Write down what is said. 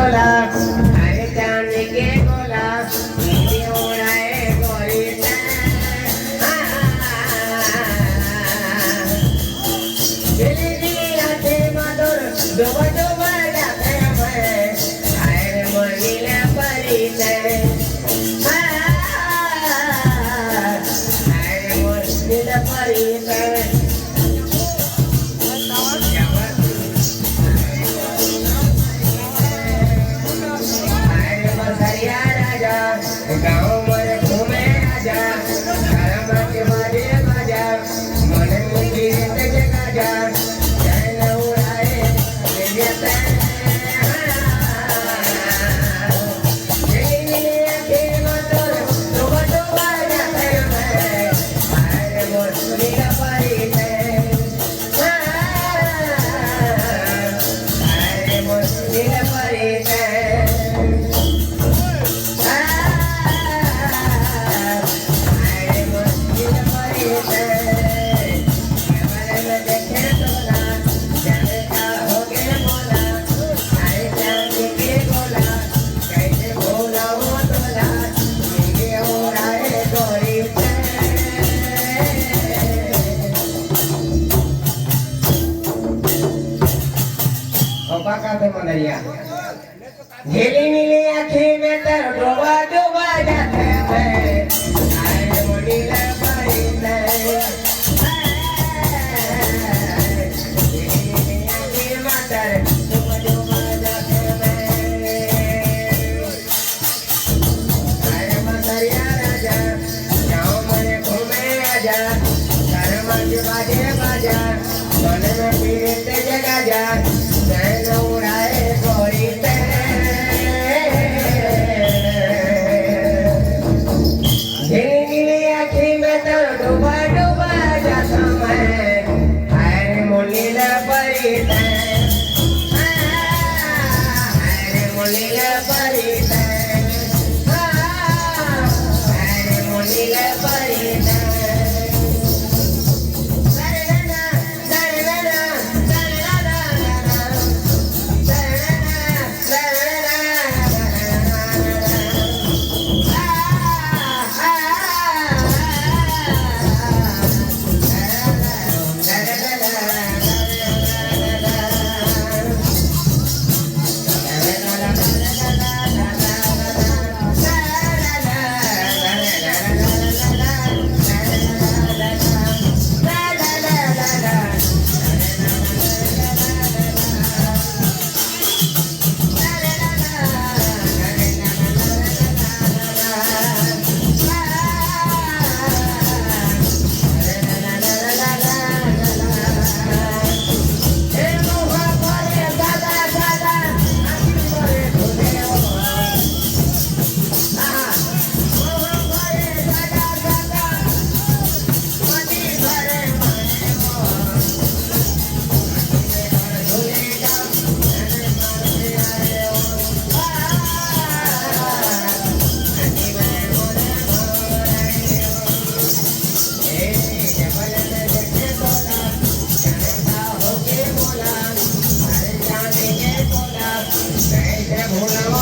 गोला अरे चांदी के गोला नीली उड़ाए गोरी दिली दिली आते मधुर डुबा डुबा जाते मैं आए रे मोर नीलपरी से आए रे मोर नीलपरी से गाँव में घूमे आजा धर्म के बारे बाजा मन में गिरत जगा जा चैन उड़ाए जगते नीली नीली आँखें में तर डूबा डूबा जाते हैं आए वो नीलपरी से नीली नीली आँखें में तर डूबा डूबा जाते हैं आए मसरिया राजा गाँव में घूमे आजा धर्म के बाजे बाजा मन में गिरत जगा जा चैन उड़ाए गोरी डूबा डूबा जाता मैं हरे नीलपरी से हरे नीलपरी से हरे नीलपरी से भोला